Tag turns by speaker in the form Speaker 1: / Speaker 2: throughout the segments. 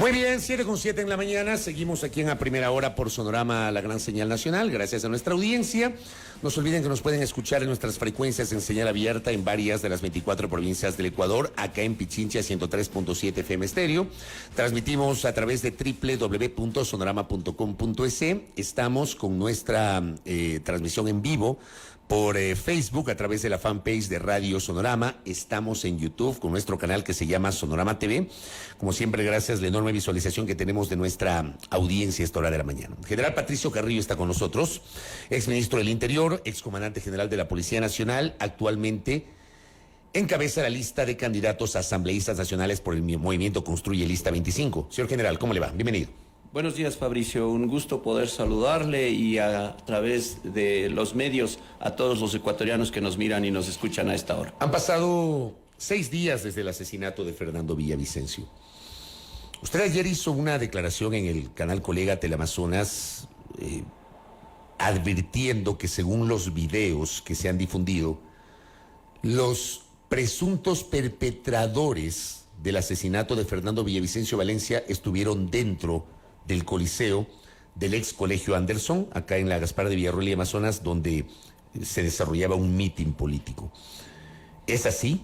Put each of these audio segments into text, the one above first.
Speaker 1: Muy bien, 7:07 en la mañana, seguimos aquí en A Primera Hora por Sonorama, la gran señal nacional, gracias a nuestra audiencia. No se olviden que nos pueden escuchar en nuestras frecuencias en señal abierta en varias de las 24 provincias del Ecuador, acá en Pichincha 103.7 FM Estéreo. Transmitimos a través de www.sonorama.com.es. Estamos con nuestra transmisión en vivo por Facebook a través de la fanpage de Radio Sonorama. Estamos en YouTube con nuestro canal que se llama Sonorama TV. Como siempre, gracias a la enorme visualización que tenemos de nuestra audiencia a esta hora de la mañana. General Patricio Carrillo está con nosotros, exministro del Interior, excomandante general de la Policía Nacional, actualmente encabeza la lista de candidatos a asambleístas nacionales por el movimiento Construye Lista 25. Señor general, ¿cómo le va? Bienvenido.
Speaker 2: Buenos días, Fabricio. Un gusto poder saludarle y a través de los medios a todos los ecuatorianos que nos miran y nos escuchan a esta hora.
Speaker 1: Han pasado 6 días desde el asesinato de Fernando Villavicencio. Usted ayer hizo una declaración en el canal Colega Teleamazonas advirtiendo que según los videos que se han difundido, los presuntos perpetradores del asesinato de Fernando Villavicencio Valencia estuvieron dentro del Coliseo del ex Colegio Anderson, acá en la Gaspar de Villarroel y Amazonas, donde se desarrollaba un mitin político. ¿Es así?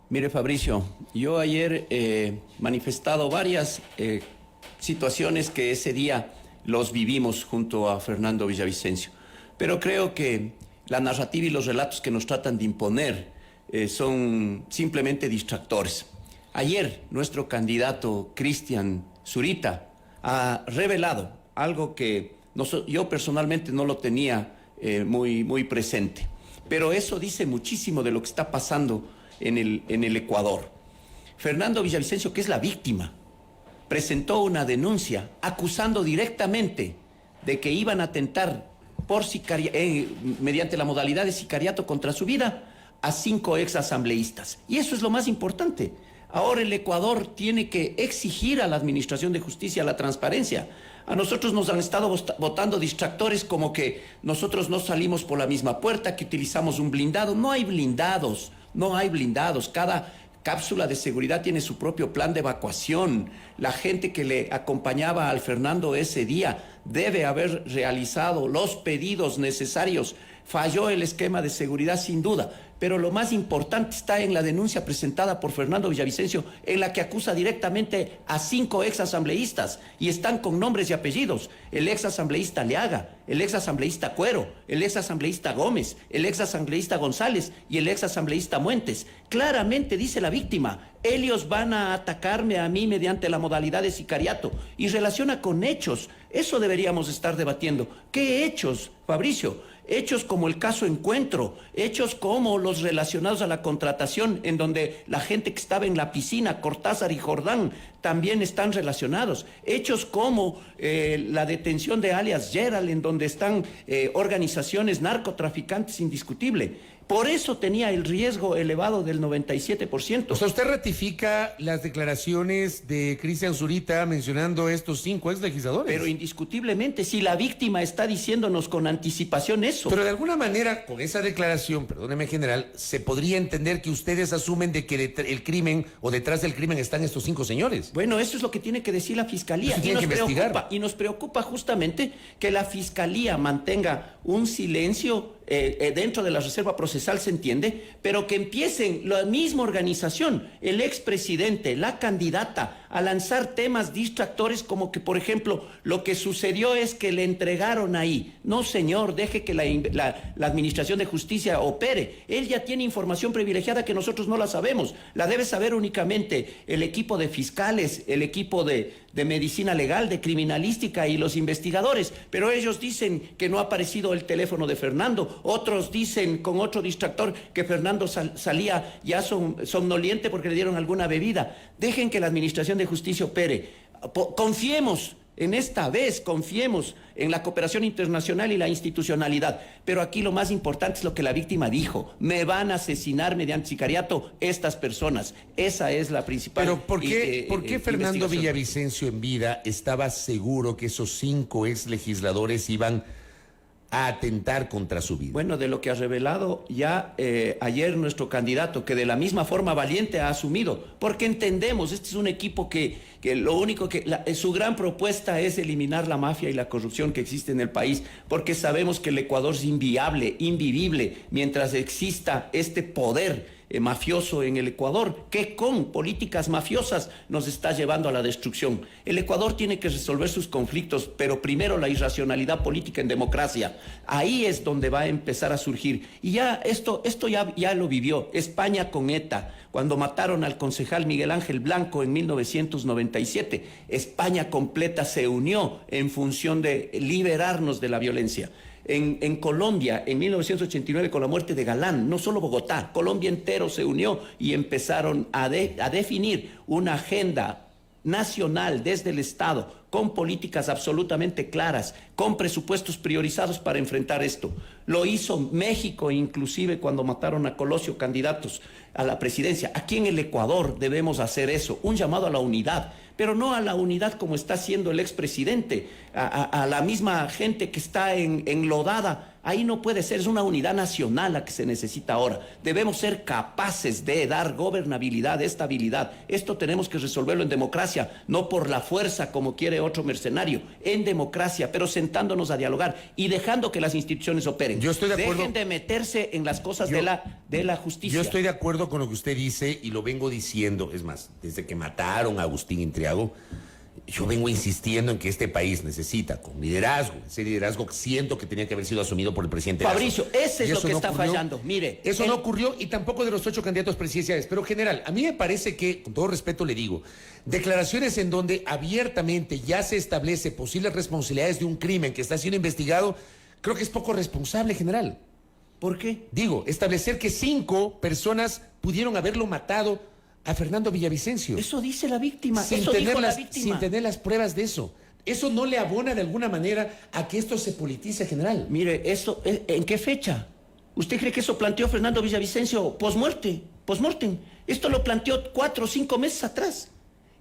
Speaker 2: Mire, Fabricio, yo ayer he manifestado varias situaciones que ese día los vivimos junto a Fernando Villavicencio, pero creo que la narrativa y los relatos que nos tratan de imponer son simplemente distractores. Ayer nuestro candidato Cristian Zurita ha revelado algo que yo personalmente no lo tenía muy presente, pero eso dice muchísimo de lo que está pasando en el Ecuador. Fernando Villavicencio, que es la víctima, presentó una denuncia acusando directamente de que iban a atentar por mediante la modalidad de sicariato contra su vida a 5 ex asambleístas. Y eso es lo más importante. Ahora el Ecuador tiene que exigir a la Administración de Justicia la transparencia. A nosotros nos han estado votando distractores como que nosotros no salimos por la misma puerta, que utilizamos un blindado. No hay blindados, no hay blindados. Cada cápsula de seguridad tiene su propio plan de evacuación. La gente que le acompañaba al Fernando ese día debe haber realizado los pedidos necesarios. Falló el esquema de seguridad sin duda, pero lo más importante está en la denuncia presentada por Fernando Villavicencio, en la que acusa directamente a 5 ex asambleístas y están con nombres y apellidos: el ex asambleísta Leaga, el ex asambleísta Cuero, el ex asambleísta Gómez, el ex asambleísta González y el ex asambleísta Muentes. Claramente dice la víctima: ellos van a atacarme a mí mediante la modalidad de sicariato, y relaciona con hechos. Eso deberíamos estar debatiendo. ¿Qué hechos, Fabricio? Hechos como el caso Encuentro, hechos como los relacionados a la contratación, en donde la gente que estaba en la piscina, Cortázar y Jordán, también están relacionados. Hechos como la detención de alias Gerald, en donde están organizaciones narcotraficantes, indiscutible. Por eso tenía el riesgo elevado del 97%.
Speaker 1: O sea, ¿usted ratifica las declaraciones de Cristian Zurita mencionando estos 5 ex legisladores?
Speaker 2: Pero indiscutiblemente, si la víctima está diciéndonos con anticipación eso.
Speaker 1: Pero de alguna manera, con esa declaración, perdóneme, general, se podría entender que ustedes asumen de que el crimen o detrás del crimen están estos 5 señores.
Speaker 2: Bueno, eso es lo que tiene que decir la Fiscalía. Y nos preocupa justamente que la Fiscalía mantenga un silencio dentro de la reserva procesal, se entiende, pero que empiecen la misma organización, el expresidente, la candidata, a lanzar temas distractores como que, por ejemplo, lo que sucedió es que le entregaron ahí. No, señor, deje que la Administración de Justicia opere. Él ya tiene información privilegiada que nosotros no la sabemos. La debe saber únicamente el equipo de fiscales, el equipo de medicina legal, de criminalística y los investigadores. Pero ellos dicen que no ha aparecido el teléfono de Fernando. Otros dicen, con otro distractor, que Fernando salía ya somnoliente porque le dieron alguna bebida. Dejen que la Administración de Justicia opere. Confiemos en esta vez, confiemos en la cooperación internacional y la institucionalidad. Pero aquí lo más importante es lo que la víctima dijo: me van a asesinar mediante sicariato estas personas. Esa es la principal.
Speaker 1: Pero ¿por qué Fernando Villavicencio en vida estaba seguro que esos 5 ex legisladores iban a atentar contra su vida?
Speaker 2: Bueno, de lo que ha revelado ya ayer nuestro candidato, que de la misma forma valiente ha asumido, porque entendemos, este es un equipo que lo único que, su gran propuesta es eliminar la mafia y la corrupción que existe en el país, porque sabemos que el Ecuador es inviable, invivible, mientras exista este poder mafioso en el Ecuador, que con políticas mafiosas nos está llevando a la destrucción. El Ecuador tiene que resolver sus conflictos, pero primero la irracionalidad política en democracia. Ahí es donde va a empezar a surgir. Y ya esto ya lo vivió España con ETA, cuando mataron al concejal Miguel Ángel Blanco en 1997. España completa se unió en función de liberarnos de la violencia. En Colombia, en 1989, con la muerte de Galán, no solo Bogotá, Colombia entero se unió y empezaron a definir una agenda nacional desde el Estado, con políticas absolutamente claras, con presupuestos priorizados para enfrentar esto. Lo hizo México, inclusive cuando mataron a Colosio, candidatos a la presidencia. Aquí en el Ecuador debemos hacer eso, un llamado a la unidad, pero no a la unidad como está haciendo el expresidente, a la misma gente que está enlodada. Ahí no puede ser, es una unidad nacional la que se necesita ahora. Debemos ser capaces de dar gobernabilidad, estabilidad. Esto tenemos que resolverlo en democracia, no por la fuerza como quiere otro mercenario, en democracia, pero sentándonos a dialogar y dejando que las instituciones operen.
Speaker 1: Yo estoy de acuerdo.
Speaker 2: Dejen de meterse en las cosas de la justicia.
Speaker 1: Yo estoy de acuerdo con lo que usted dice y lo vengo diciendo. Es más, desde que mataron a Agustín Intriago, yo vengo insistiendo en que este país necesita con liderazgo, ese liderazgo siento que tenía que haber sido asumido por el presidente
Speaker 2: Fabricio,
Speaker 1: Lazo.
Speaker 2: ese es lo que está fallando. Mire,
Speaker 1: eso no ocurrió y tampoco de los 8 candidatos presidenciales. Pero general, a mí me parece que, con todo respeto le digo, declaraciones en donde abiertamente ya se establece posibles responsabilidades de un crimen que está siendo investigado, creo que es poco responsable, general.
Speaker 2: ¿Por qué?
Speaker 1: Digo, establecer que 5 personas pudieron haberlo matado a Fernando Villavicencio.
Speaker 2: Eso dice la víctima,
Speaker 1: sin tener las pruebas de eso. Eso no le abona de alguna manera a que esto se politice, general.
Speaker 2: Mire, eso, ¿en qué fecha? ¿Usted cree que eso planteó Fernando Villavicencio post-mortem? Esto lo planteó 4 o 5 meses atrás.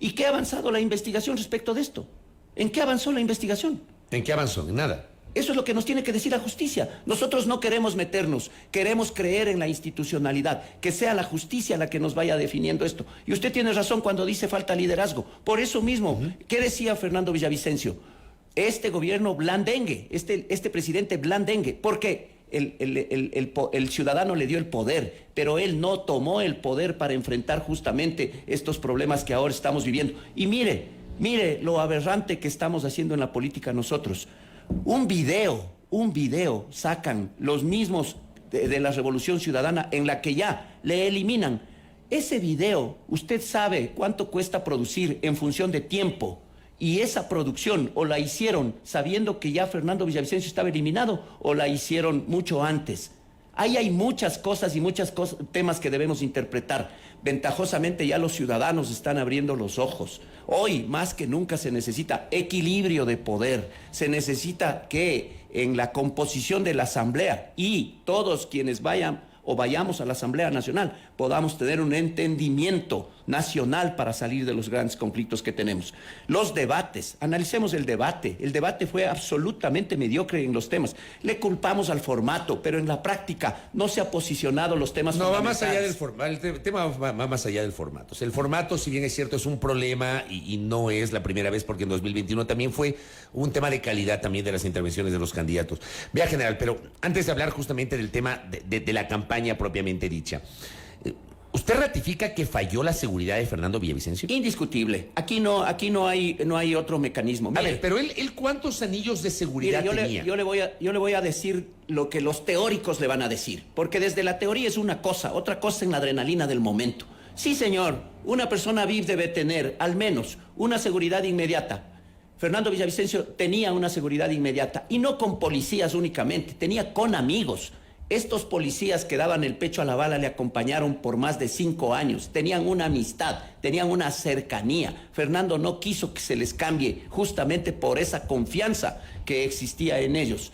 Speaker 2: ¿Y qué ha avanzado la investigación respecto de esto? ¿En qué avanzó la investigación?
Speaker 1: ¿En qué avanzó? En nada.
Speaker 2: Eso es lo que nos tiene que decir la justicia. Nosotros no queremos meternos, queremos creer en la institucionalidad, que sea la justicia la que nos vaya definiendo esto. Y usted tiene razón cuando dice falta liderazgo. Por eso mismo, ¿qué decía Fernando Villavicencio? Este gobierno blandengue, este presidente blandengue, porque el ciudadano le dio el poder, pero él no tomó el poder para enfrentar justamente estos problemas que ahora estamos viviendo. Y mire lo aberrante que estamos haciendo en la política nosotros. Un video sacan los mismos de la Revolución Ciudadana en la que ya le eliminan. Ese video, usted sabe cuánto cuesta producir en función de tiempo. Y esa producción o la hicieron sabiendo que ya Fernando Villavicencio estaba eliminado o la hicieron mucho antes. Ahí hay muchas cosas y temas que debemos interpretar. Ventajosamente ya los ciudadanos están abriendo los ojos. Hoy más que nunca se necesita equilibrio de poder. Se necesita que en la composición de la Asamblea y todos quienes vayamos a la Asamblea Nacional podamos tener un entendimiento nacional para salir de los grandes conflictos que tenemos. Los debates, analicemos el debate. El debate fue absolutamente mediocre en los temas. Le culpamos al formato, pero en la práctica no se ha posicionado los temas
Speaker 1: fundamentales.
Speaker 2: No, va más allá
Speaker 1: del formato. El tema va más allá del formato. O sea, el formato, si bien es cierto, es un problema y no es la primera vez, porque en 2021 también fue un tema de calidad también de las intervenciones de los candidatos. Vea, general, pero antes de hablar justamente del tema de la campaña propiamente dicha, ¿usted ratifica que falló la seguridad de Fernando Villavicencio?
Speaker 2: Indiscutible. Aquí no hay otro mecanismo. Mire,
Speaker 1: a ver, pero él ¿cuántos anillos de seguridad tenía?
Speaker 2: Yo le voy a decir lo que los teóricos le van a decir. Porque desde la teoría es una cosa, otra cosa en la adrenalina del momento. Sí, señor, una persona VIP debe tener al menos una seguridad inmediata. Fernando Villavicencio tenía una seguridad inmediata. Y no con policías únicamente, tenía con amigos. Estos policías que daban el pecho a la bala le acompañaron por más de 5 años. Tenían una amistad, tenían una cercanía. Fernando no quiso que se les cambie justamente por esa confianza que existía en ellos.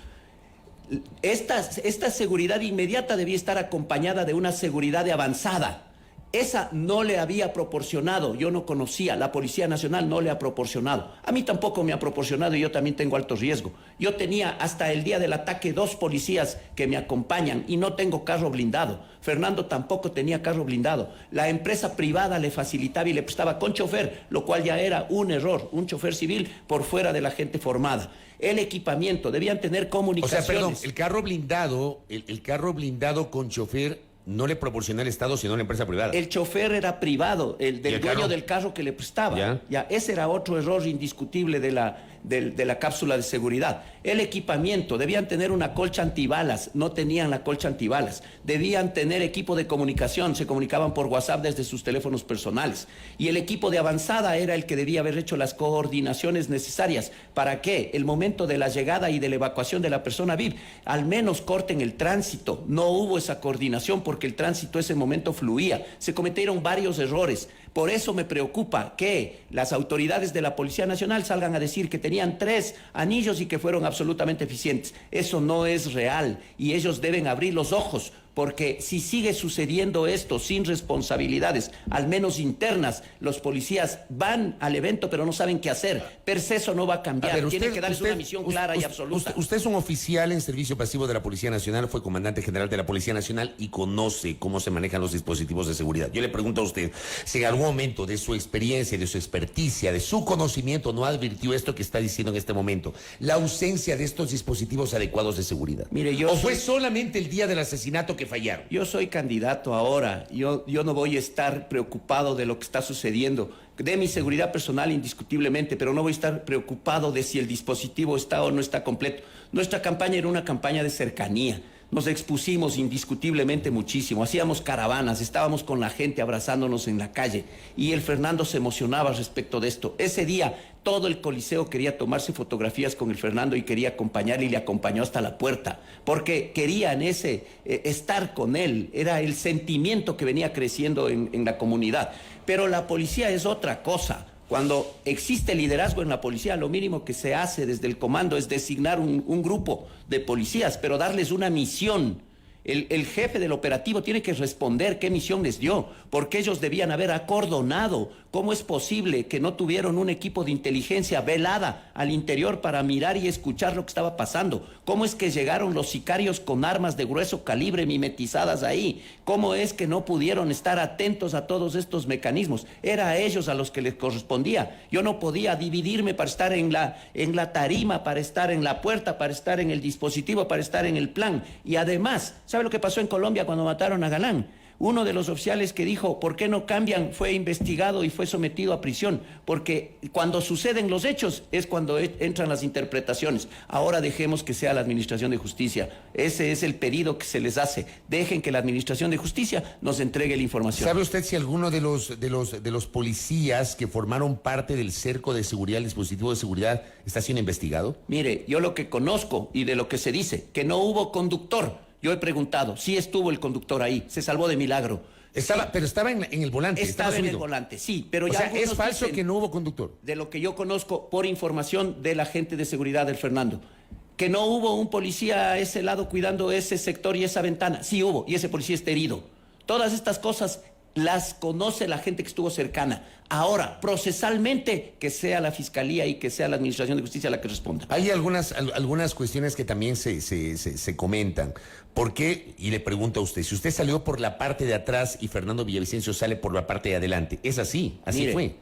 Speaker 2: Esta seguridad inmediata debía estar acompañada de una seguridad de avanzada. Esa no le había proporcionado, yo no conocía, la Policía Nacional no le ha proporcionado. A mí tampoco me ha proporcionado y yo también tengo alto riesgo. Yo tenía hasta el día del ataque 2 policías que me acompañan y no tengo carro blindado. Fernando tampoco tenía carro blindado. La empresa privada le facilitaba y le prestaba con chofer, lo cual ya era un error, un chofer civil por fuera de la gente formada. El equipamiento, debían tener comunicaciones.
Speaker 1: O sea, perdón, el carro blindado, el carro blindado con chofer no le proporcionó el Estado, sino la empresa privada.
Speaker 2: El chofer era privado, el del dueño
Speaker 1: carro?
Speaker 2: del carro que le prestaba.
Speaker 1: Ya.
Speaker 2: Ese era otro error indiscutible de la cápsula de seguridad. El equipamiento, debían tener una colcha antibalas, no tenían la colcha antibalas. Debían tener equipo de comunicación, se comunicaban por WhatsApp desde sus teléfonos personales. Y el equipo de avanzada era el que debía haber hecho las coordinaciones necesarias para que el momento de la llegada y de la evacuación de la persona VIP al menos corten el tránsito. No hubo esa coordinación porque el tránsito ese momento fluía. Se cometieron varios errores. Por eso me preocupa que las autoridades de la Policía Nacional salgan a decir que tenían 3 anillos y que fueron absolutamente eficientes. Eso no es real y ellos deben abrir los ojos, porque si sigue sucediendo esto sin responsabilidades, al menos internas, los policías van al evento pero no saben qué hacer. Per se eso no va a cambiar. Tiene que darles una misión clara y absoluta.
Speaker 1: Usted es un oficial en servicio pasivo de la Policía Nacional, fue comandante general de la Policía Nacional y conoce cómo se manejan los dispositivos de seguridad. Yo le pregunto a usted, si en algún momento de su experiencia, de su experticia, de su conocimiento no advirtió esto que está diciendo en este momento, la ausencia de estos dispositivos adecuados de seguridad.
Speaker 2: Mire,
Speaker 1: ¿O fue solamente el día del asesinato que fallaron?
Speaker 2: Yo soy candidato ahora, yo no voy a estar preocupado de lo que está sucediendo, de mi seguridad personal indiscutiblemente, pero no voy a estar preocupado de si el dispositivo está o no está completo. Nuestra campaña era una campaña de cercanía. Nos expusimos indiscutiblemente muchísimo, hacíamos caravanas, estábamos con la gente abrazándonos en la calle y el Fernando se emocionaba respecto de esto. Ese día todo el Coliseo quería tomarse fotografías con el Fernando y quería acompañarle y le acompañó hasta la puerta, porque querían estar con él, era el sentimiento que venía creciendo en la comunidad. Pero la policía es otra cosa. Cuando existe liderazgo en la policía, lo mínimo que se hace desde el comando es designar un grupo de policías, pero darles una misión. El jefe del operativo tiene que responder qué misión les dio, porque ellos debían haber acordonado. ¿Cómo es posible que no tuvieron un equipo de inteligencia velada al interior para mirar y escuchar lo que estaba pasando? ¿Cómo es que llegaron los sicarios con armas de grueso calibre mimetizadas ahí? ¿Cómo es que no pudieron estar atentos a todos estos mecanismos? Era a ellos a los que les correspondía. Yo no podía dividirme para estar en la tarima, para estar en la puerta, para estar en el dispositivo, para estar en el plan. Y además, ¿sabe lo que pasó en Colombia cuando mataron a Galán? Uno de los oficiales que dijo, ¿por qué no cambian?, fue investigado y fue sometido a prisión, porque cuando suceden los hechos es cuando entran las interpretaciones. Ahora dejemos que sea la Administración de Justicia. Ese es el pedido que se les hace. Dejen que la Administración de Justicia nos entregue la información.
Speaker 1: ¿Sabe usted si alguno de los policías que formaron parte del cerco de seguridad, el dispositivo de seguridad, está siendo investigado?
Speaker 2: Mire, yo lo que conozco y de lo que se dice, que no hubo conductor. Yo he preguntado, sí estuvo el conductor ahí, se salvó de milagro.
Speaker 1: Pero estaba en el volante.
Speaker 2: Estaba en el volante, sí. Pero
Speaker 1: o
Speaker 2: ya
Speaker 1: sea, es falso
Speaker 2: dicen,
Speaker 1: que no hubo conductor.
Speaker 2: De lo que yo conozco por información del agente de seguridad del Fernando, que no hubo un policía a ese lado cuidando ese sector y esa ventana. Sí hubo, y ese policía está herido. Todas estas cosas las conoce la gente que estuvo cercana. Ahora, procesalmente, que sea la Fiscalía y que sea la Administración de Justicia la que responda.
Speaker 1: Hay algunas cuestiones que también se comentan. ¿Por qué? Y le pregunto a usted, si usted salió por la parte de atrás y Fernando Villavicencio sale por la parte de adelante, ¿es así? Así
Speaker 2: Mire,
Speaker 1: fue.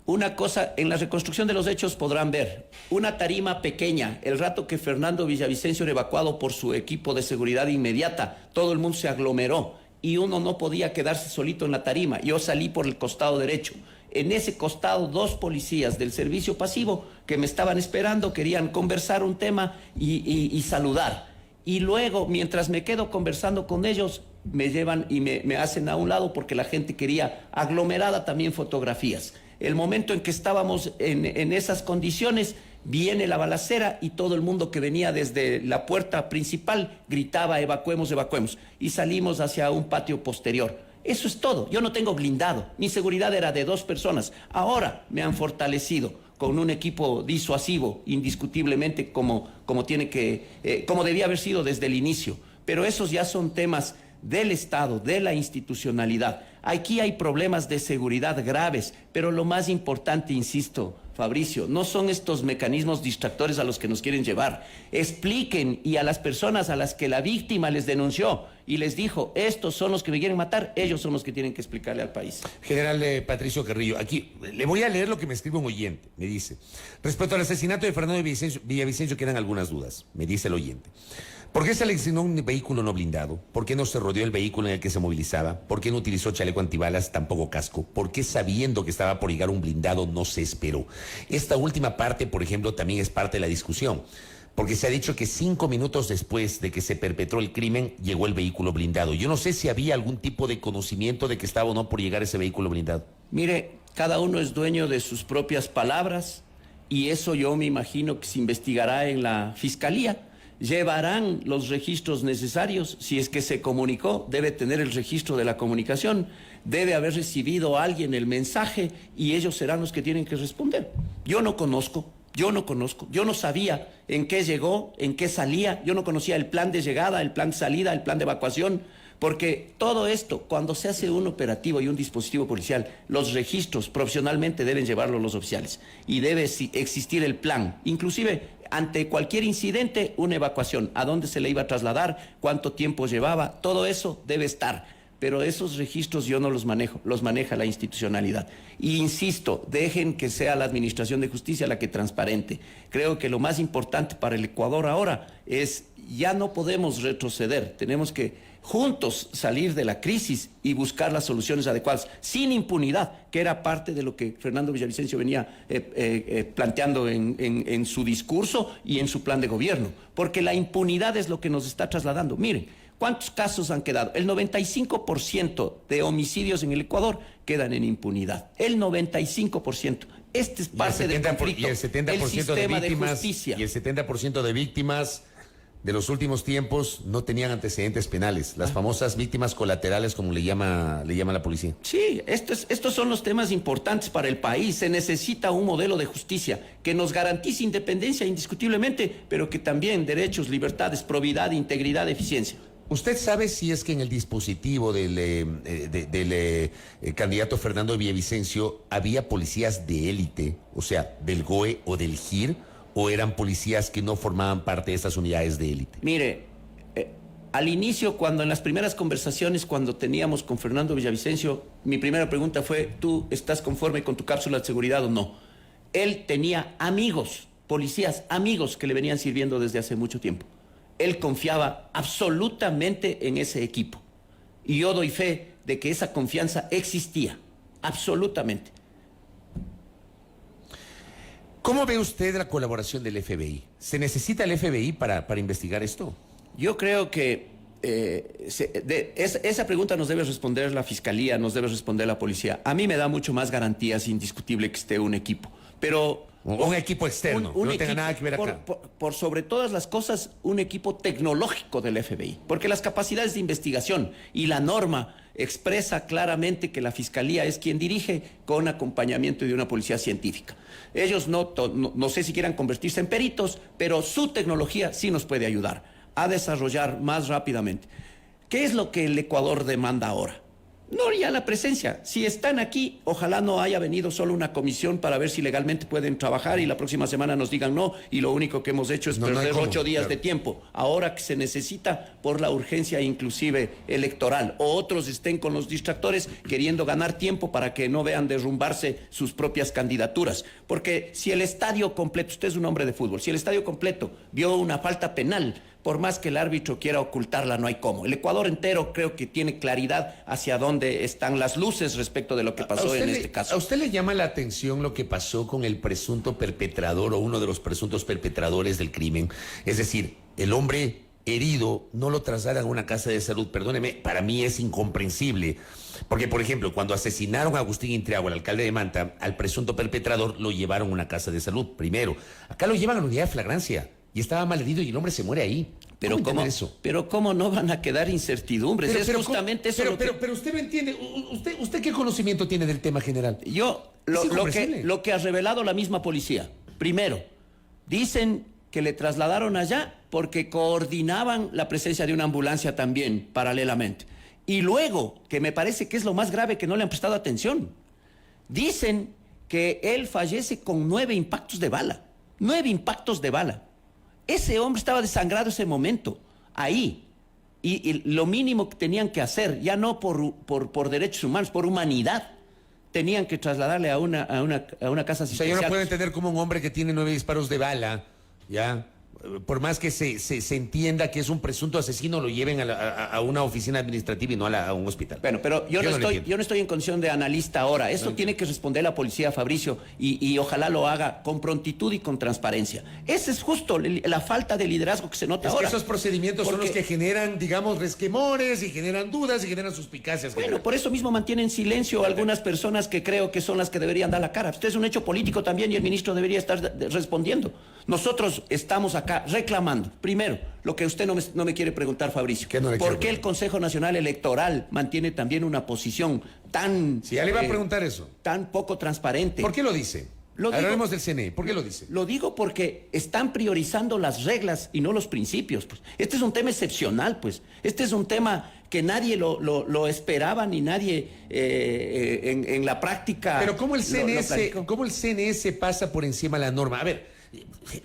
Speaker 2: Una cosa, en la reconstrucción de los hechos podrán ver una tarima pequeña. El rato que Fernando Villavicencio era evacuado por su equipo de seguridad inmediata, todo el mundo se aglomeró y uno no podía quedarse solito en la tarima. Yo salí por el costado derecho. En ese costado, 2 policías del servicio pasivo que me estaban esperando, querían conversar un tema y saludar. Y luego, mientras me quedo conversando con ellos, me llevan y me hacen a un lado porque la gente quería aglomerada también fotografías. El momento en que estábamos en esas condiciones, viene la balacera y todo el mundo que venía desde la puerta principal gritaba evacuemos, evacuemos. Y salimos hacia un patio posterior. Eso es todo. Yo no tengo blindado. Mi seguridad era de 2 personas. Ahora me han fortalecido con un equipo disuasivo, indiscutiblemente como debía haber sido desde el inicio. Pero esos ya son temas del Estado, de la institucionalidad. Aquí hay problemas de seguridad graves, pero lo más importante, insisto, Fabricio, no son estos mecanismos distractores a los que nos quieren llevar. Expliquen, y a las personas a las que la víctima les denunció y les dijo, estos son los que me quieren matar, ellos son los que tienen que explicarle al país.
Speaker 1: General Patricio Carrillo, aquí le voy a leer lo que me escribe un oyente. Me dice, respecto al asesinato de Fernando Villavicencio quedan algunas dudas. Me dice el oyente. ¿Por qué seleccionó un vehículo no blindado? ¿Por qué no se rodeó el vehículo en el que se movilizaba? ¿Por qué no utilizó chaleco antibalas, tampoco casco? ¿Por qué, sabiendo que estaba por llegar un blindado, no se esperó? Esta última parte, por ejemplo, también es parte de la discusión, porque se ha dicho que 5 minutos después de que se perpetró el crimen, llegó el vehículo blindado. Yo no sé si había algún tipo de conocimiento de que estaba o no por llegar ese vehículo blindado.
Speaker 2: Mire, cada uno es dueño de sus propias palabras, y eso yo me imagino que se investigará en la Fiscalía. Llevarán los registros necesarios. Si es que se comunicó, debe tener el registro de la comunicación, debe haber recibido a alguien el mensaje y ellos serán los que tienen que responder. Yo no conozco, yo no sabía en qué llegó, en qué salía, yo no conocía el plan de llegada, el plan de salida, el plan de evacuación, porque todo esto, cuando se hace un operativo y un dispositivo policial, los registros profesionalmente deben llevarlos los oficiales y debe existir el plan, inclusive ante cualquier incidente, una evacuación, a dónde se le iba a trasladar, cuánto tiempo llevaba, todo eso debe estar. Pero esos registros yo no los manejo, los maneja la institucionalidad. Y insisto, dejen que sea la Administración de Justicia la que transparente. Creo que lo más importante para el Ecuador ahora es, ya no podemos retroceder, tenemos que juntos salir de la crisis y buscar las soluciones adecuadas, sin impunidad, que era parte de lo que Fernando Villavicencio venía planteando en su discurso y en su plan de gobierno, porque la impunidad es lo que nos está trasladando. Miren, ¿cuántos casos han quedado? El 95% de homicidios en el Ecuador quedan en impunidad, el 95%. Este es parte del conflicto,
Speaker 1: y el 70%
Speaker 2: sistema
Speaker 1: de víctimas,
Speaker 2: de justicia.
Speaker 1: Y el 70% de víctimas de los últimos tiempos no tenían antecedentes penales, las famosas víctimas colaterales, como le llama la policía.
Speaker 2: Sí, estos son los temas importantes para el país. Se necesita un modelo de justicia que nos garantice independencia indiscutiblemente, pero que también derechos, libertades, probidad, integridad, eficiencia.
Speaker 1: ¿Usted sabe si es que en el dispositivo del candidato Fernando Villavicencio había policías de élite, o sea, del GOE o del GIR, o eran policías que no formaban parte de esas unidades de élite?
Speaker 2: Mire, al inicio, cuando en las primeras conversaciones, cuando teníamos con Fernando Villavicencio, mi primera pregunta fue, ¿tú estás conforme con tu cápsula de seguridad o no? Él tenía amigos, policías, amigos que le venían sirviendo desde hace mucho tiempo. Él confiaba absolutamente en ese equipo. Y yo doy fe de que esa confianza existía, absolutamente.
Speaker 1: ¿Cómo ve usted la colaboración del FBI? ¿Se necesita el FBI para investigar esto?
Speaker 2: Yo creo que esa pregunta nos debe responder la Fiscalía, nos debe responder la Policía. A mí me da mucho más garantías, indiscutible, que esté un equipo. Pero
Speaker 1: un equipo externo, no tenga nada que ver acá.
Speaker 2: Por sobre todas las cosas, un equipo tecnológico del FBI. Porque las capacidades de investigación y la norma expresa claramente que la Fiscalía es quien dirige, con acompañamiento de una policía científica. Ellos no sé si quieran convertirse en peritos, pero su tecnología sí nos puede ayudar a desarrollar más rápidamente. ¿Qué es lo que el Ecuador demanda ahora? No ya la presencia. Si están aquí, ojalá no haya venido solo una comisión para ver si legalmente pueden trabajar y la próxima semana nos digan no, y lo único que hemos hecho es perder 8 días de tiempo. Ahora que se necesita por la urgencia inclusive electoral, o otros estén con los distractores queriendo ganar tiempo para que no vean derrumbarse sus propias candidaturas. Porque si el estadio completo, usted es un hombre de fútbol, si el estadio completo vio una falta penal, por más que el árbitro quiera ocultarla, no hay cómo. El Ecuador entero creo que tiene claridad hacia dónde están las luces respecto de lo que pasó en este caso.
Speaker 1: ¿A usted le llama la atención lo que pasó con el presunto perpetrador o uno de los presuntos perpetradores del crimen? Es decir, el hombre herido no lo trasladan a una casa de salud. Perdóneme, para mí es incomprensible. Porque, por ejemplo, cuando asesinaron a Agustín Intriago, el alcalde de Manta, al presunto perpetrador lo llevaron a una casa de salud, primero. Acá lo llevan a la unidad de flagrancia. Y estaba mal herido y el hombre se muere ahí.
Speaker 2: Pero ¿cómo no van a quedar incertidumbres? Pero
Speaker 1: usted me entiende. ¿Usted qué conocimiento tiene del tema general?
Speaker 2: Lo que ha revelado la misma policía. Primero, dicen que le trasladaron allá porque coordinaban la presencia de una ambulancia también, paralelamente. Y luego, que me parece que es lo más grave que no le han prestado atención, dicen que él fallece con 9 impactos de bala. 9 impactos de bala. Ese hombre estaba desangrado ese momento, ahí. Y lo mínimo que tenían que hacer, ya no por derechos humanos, por humanidad, tenían que trasladarle a una casa asistencial.
Speaker 1: O sea, yo no puedo entender cómo un hombre que tiene 9 disparos de bala, ya, por más que se entienda que es un presunto asesino, lo lleven a una oficina administrativa y no a un hospital.
Speaker 2: Bueno, pero yo no estoy en condición de analista ahora. Eso tiene que responder la policía, Fabricio, y ojalá lo haga con prontitud y con transparencia. Esa es justo la falta de liderazgo que se nota ahora.
Speaker 1: Que esos procedimientos son los que generan, digamos, resquemores y generan dudas y generan suspicacias.
Speaker 2: Bueno, por eso mismo mantienen silencio algunas personas que creo que son las que deberían dar la cara. Usted es un hecho político también y el ministro debería estar respondiendo. Nosotros estamos acá reclamando, primero, lo que usted no me quiere preguntar, Fabricio. ¿Por qué el Consejo Nacional Electoral mantiene también una posición tan...
Speaker 1: Sí, ya le iba a preguntar eso.
Speaker 2: Tan poco transparente.
Speaker 1: ¿Por qué lo dice? Hablaremos del CNE. ¿Por qué lo dice?
Speaker 2: Lo digo porque están priorizando las reglas y no los principios. Pues. Este es un tema excepcional, pues. Este es un tema que nadie lo esperaba ni nadie en la práctica.
Speaker 1: Pero ¿cómo el CNE pasa por encima de la norma? A ver,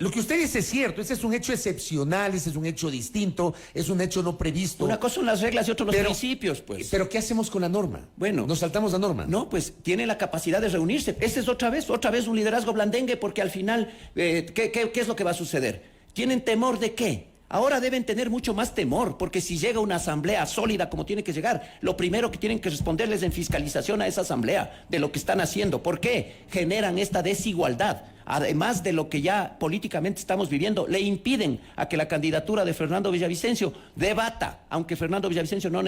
Speaker 1: lo que usted dice es cierto, ese es un hecho excepcional, ese es un hecho distinto, es un hecho no previsto.
Speaker 2: Una cosa son las reglas y otro los principios, pues.
Speaker 1: Pero ¿qué hacemos con la norma?
Speaker 2: Bueno.
Speaker 1: ¿Nos saltamos la norma?
Speaker 2: No, pues tiene la capacidad de reunirse. Ese es otra vez un liderazgo blandengue, porque al final, ¿qué es lo que va a suceder? ¿Tienen temor de qué? Ahora deben tener mucho más temor, porque si llega una asamblea sólida como tiene que llegar, lo primero que tienen que responderles en fiscalización a esa asamblea de lo que están haciendo. ¿Por qué generan esta desigualdad? Además de lo que ya políticamente estamos viviendo, le impiden a que la candidatura de Fernando Villavicencio debata, aunque Fernando Villavicencio no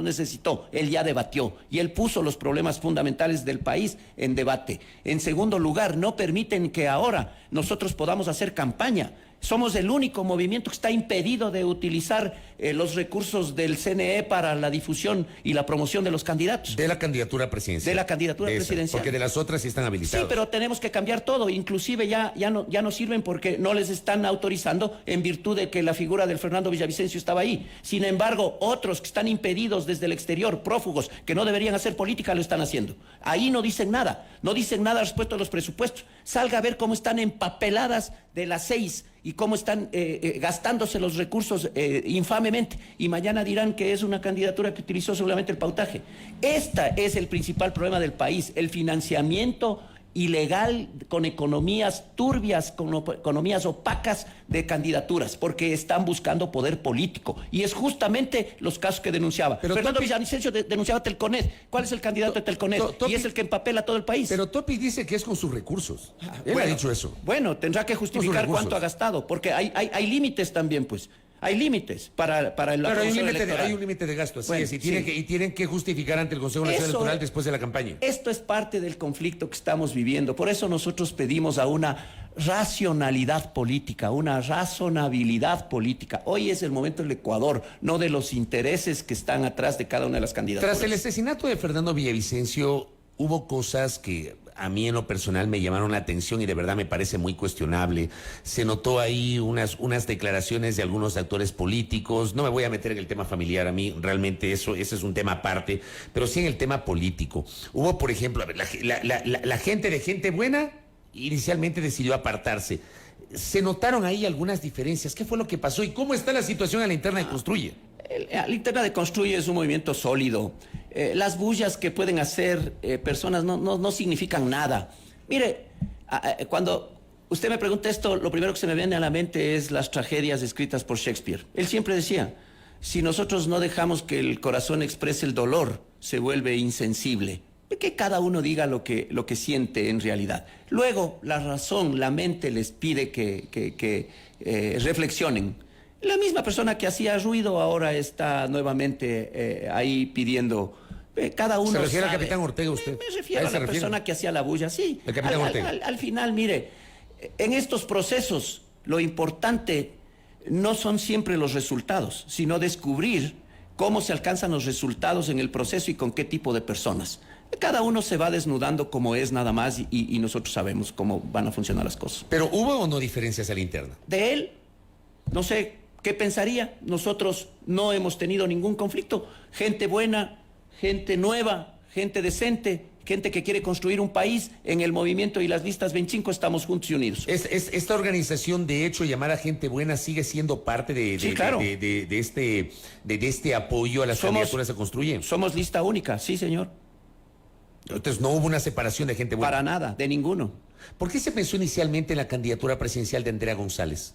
Speaker 2: necesitó, él ya debatió y él puso los problemas fundamentales del país en debate. En segundo lugar, no permiten que ahora nosotros podamos hacer campaña. Somos el único movimiento que está impedido de utilizar los recursos del CNE para la difusión y la promoción de los candidatos.
Speaker 1: De la candidatura presidencial.
Speaker 2: De la candidatura presidencial.
Speaker 1: Porque de las otras sí están habilitados.
Speaker 2: Sí, pero tenemos que cambiar todo. Inclusive ya no sirven porque no les están autorizando en virtud de que la figura del Fernando Villavicencio estaba ahí. Sin embargo, otros que están impedidos desde el exterior, prófugos, que no deberían hacer política, lo están haciendo. Ahí no dicen nada. No dicen nada respecto a los presupuestos. Salga a ver cómo están empapeladas de las 6 y cómo están gastándose los recursos infamemente. Y mañana dirán que es una candidatura que utilizó solamente el pautaje. Este es el principal problema del país, el financiamiento ilegal con economías turbias, con economías opacas de candidaturas, porque están buscando poder político. Y es justamente los casos que denunciaba. Pero Fernando Villavicencio denunciaba Telconet. ¿Cuál es el candidato de Telconet? Y es el que empapela todo el país.
Speaker 1: Pero Topi dice que es con sus recursos. Él ha dicho eso.
Speaker 2: Bueno, tendrá que justificar cuánto ha gastado, porque hay límites también, pues. Hay límites para el
Speaker 1: Claro, hay un límite de gasto, así es, y tienen que justificar ante el Consejo Nacional Electoral después de la campaña.
Speaker 2: Esto es parte del conflicto que estamos viviendo. Por eso nosotros pedimos a una racionalidad política, una razonabilidad política. Hoy es el momento del Ecuador, no de los intereses que están atrás de cada una de las candidaturas.
Speaker 1: Tras el asesinato de Fernando Villavicencio, hubo cosas que a mí en lo personal me llamaron la atención y de verdad me parece muy cuestionable. Se notó ahí unas declaraciones de algunos actores políticos. No me voy a meter en el tema familiar, a mí realmente ese es un tema aparte, pero sí en el tema político. Hubo, por ejemplo, a ver, la gente de gente buena inicialmente decidió apartarse. Se notaron ahí algunas diferencias. ¿Qué fue lo que pasó y cómo está la situación a la interna de Construye?
Speaker 2: La interna de Construye es un movimiento sólido. Las bullas que pueden hacer personas no significan nada. Mire, cuando usted me pregunta esto, lo primero que se me viene a la mente es las tragedias escritas por Shakespeare. Él siempre decía, si nosotros no dejamos que el corazón exprese el dolor, se vuelve insensible. Que cada uno diga lo que siente en realidad. Luego, la razón, la mente les pide que reflexionen. La misma persona que hacía ruido ahora está nuevamente ahí pidiendo. Cada uno
Speaker 1: ¿Se refiere
Speaker 2: sabe.
Speaker 1: al capitán Ortega usted?
Speaker 2: Me refiero a la persona que hacía la bulla, sí.
Speaker 1: El capitán Ortega.
Speaker 2: Al final, mire, en estos procesos lo importante no son siempre los resultados, sino descubrir cómo se alcanzan los resultados en el proceso y con qué tipo de personas. Cada uno se va desnudando como es nada más y nosotros sabemos cómo van a funcionar las cosas.
Speaker 1: ¿Pero hubo o no diferencias a la interna?
Speaker 2: De él, no sé ¿Qué pensaría? Nosotros no hemos tenido ningún conflicto. Gente buena, gente nueva, gente decente, gente que quiere construir un país. En el movimiento y las listas 25 estamos juntos y unidos.
Speaker 1: Esta organización, de hecho, llamar a gente buena, sigue siendo parte
Speaker 2: Sí, claro.
Speaker 1: de este apoyo a las candidaturas que se construyen.
Speaker 2: Somos lista única, sí, señor.
Speaker 1: Entonces no hubo una separación de gente buena.
Speaker 2: Para nada, de ninguno.
Speaker 1: ¿Por qué se pensó inicialmente en la candidatura presidencial de Andrea González?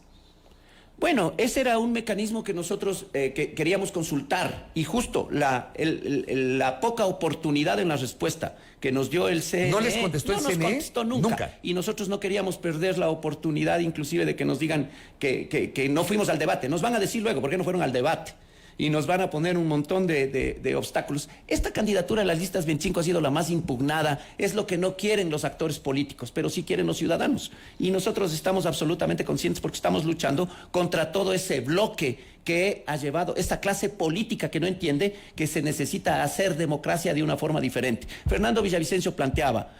Speaker 2: Bueno, ese era un mecanismo que nosotros que queríamos consultar, y justo la poca oportunidad en la respuesta que nos dio el CNE.
Speaker 1: ¿No les contestó el CNE?
Speaker 2: No nos contestó nunca. Y nosotros no queríamos perder la oportunidad inclusive de que nos digan que no fuimos al debate. Nos van a decir luego por qué no fueron al debate. Y nos van a poner un montón de obstáculos. Esta candidatura a las listas 25 ha sido la más impugnada. Es lo que no quieren los actores políticos, pero sí quieren los ciudadanos. Y nosotros estamos absolutamente conscientes porque estamos luchando contra todo ese bloque que ha llevado esta clase política que no entiende que se necesita hacer democracia de una forma diferente. Fernando Villavicencio planteaba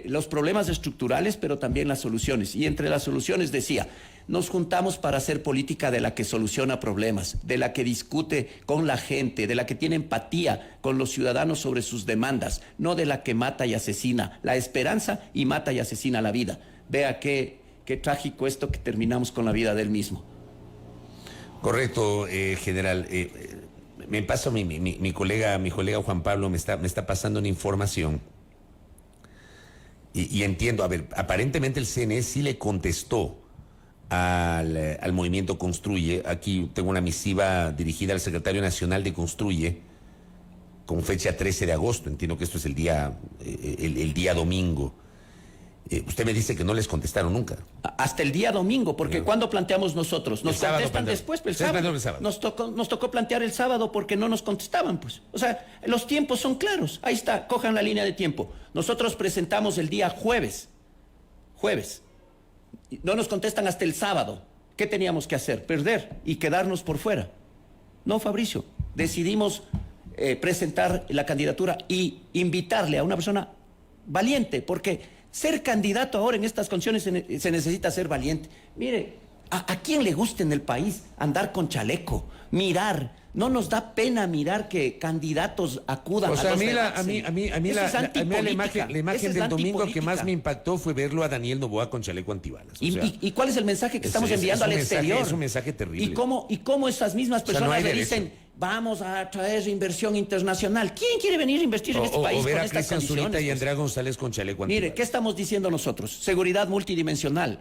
Speaker 2: los problemas estructurales, pero también las soluciones. Y entre las soluciones decía: nos juntamos para hacer política de la que soluciona problemas, de la que discute con la gente, de la que tiene empatía con los ciudadanos sobre sus demandas, no de la que mata y asesina la esperanza y mata y asesina la vida. Vea qué trágico esto, que terminamos con la vida del mismo.
Speaker 1: Correcto, general. Me pasa mi colega Juan Pablo me está pasando una información y entiendo. A ver, aparentemente el CNE sí le contestó al movimiento Construye. Aquí tengo una misiva dirigida al secretario nacional de Construye con fecha 13 de agosto. Entiendo que esto es el día domingo. Usted me dice que no les contestaron nunca.
Speaker 2: Hasta el día domingo, porque ¿cuándo planteamos nosotros? Nos contestan después, pero el sábado. Nos tocó plantear el sábado porque no nos contestaban, pues. O sea, los tiempos son claros. Ahí está, cojan la línea de tiempo. Nosotros presentamos el día jueves. No nos contestan hasta el sábado. ¿Qué teníamos que hacer? Perder y quedarnos por fuera. No, Fabricio. Decidimos presentar la candidatura y invitarle a una persona valiente, porque ser candidato ahora en estas condiciones se necesita ser valiente. Mire, ¿a quién le gusta en el país andar con chaleco? Mirar. No nos da pena mirar que candidatos acudan
Speaker 1: a los
Speaker 2: debates.
Speaker 1: A mí la imagen del domingo que más me impactó fue verlo a Daniel Noboa con chaleco antibalas.
Speaker 2: ¿Y cuál es el mensaje que estamos enviando al exterior?
Speaker 1: Es un mensaje terrible.
Speaker 2: ¿Y cómo esas mismas personas le dicen: vamos a traer inversión internacional? ¿Quién quiere venir a invertir en este país
Speaker 1: o ver
Speaker 2: con
Speaker 1: a
Speaker 2: estas
Speaker 1: Cristian
Speaker 2: condiciones?
Speaker 1: Zurita y Andrea González con chaleco antibalas.
Speaker 2: Mire, ¿qué estamos diciendo nosotros? Seguridad multidimensional.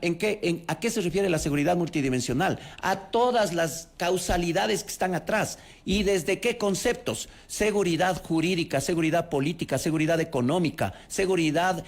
Speaker 2: ¿A qué se refiere la seguridad multidimensional? A todas las causalidades que están atrás. ¿Y desde qué conceptos? Seguridad jurídica, seguridad política, seguridad económica, seguridad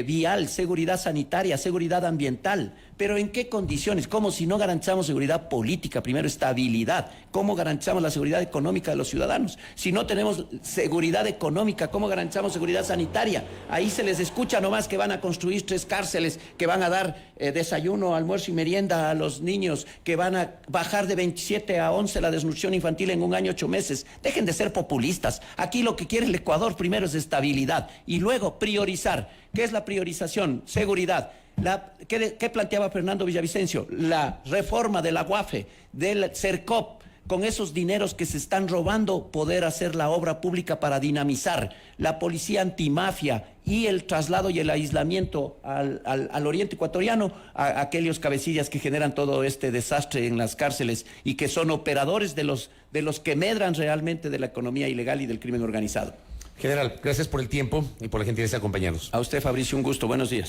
Speaker 2: vial, seguridad sanitaria, seguridad ambiental. ¿Pero en qué condiciones? ¿Cómo si no garantizamos seguridad política? Primero, estabilidad. ¿Cómo garantizamos la seguridad económica de los ciudadanos? Si no tenemos seguridad económica, ¿cómo garantizamos seguridad sanitaria? Ahí se les escucha nomás que van a construir 3 cárceles, que van a dar desayuno, almuerzo y merienda a los niños, que van a bajar de 27 a 11 la desnutrición infantil en 1 año 8 meses. Dejen de ser populistas. Aquí lo que quiere el Ecuador primero es estabilidad y luego priorizar. ¿Qué es la priorización? Seguridad. ¿Qué planteaba Fernando Villavicencio? La reforma de la UAFE, del CERCOP, con esos dineros que se están robando, poder hacer la obra pública para dinamizar la policía antimafia y el traslado y el aislamiento al oriente ecuatoriano, a aquellos cabecillas que generan todo este desastre en las cárceles y que son operadores de los que medran realmente de la economía ilegal y del crimen organizado.
Speaker 1: General, gracias por el tiempo y por la gentileza de acompañarnos.
Speaker 2: A usted, Fabricio, un gusto. Buenos días.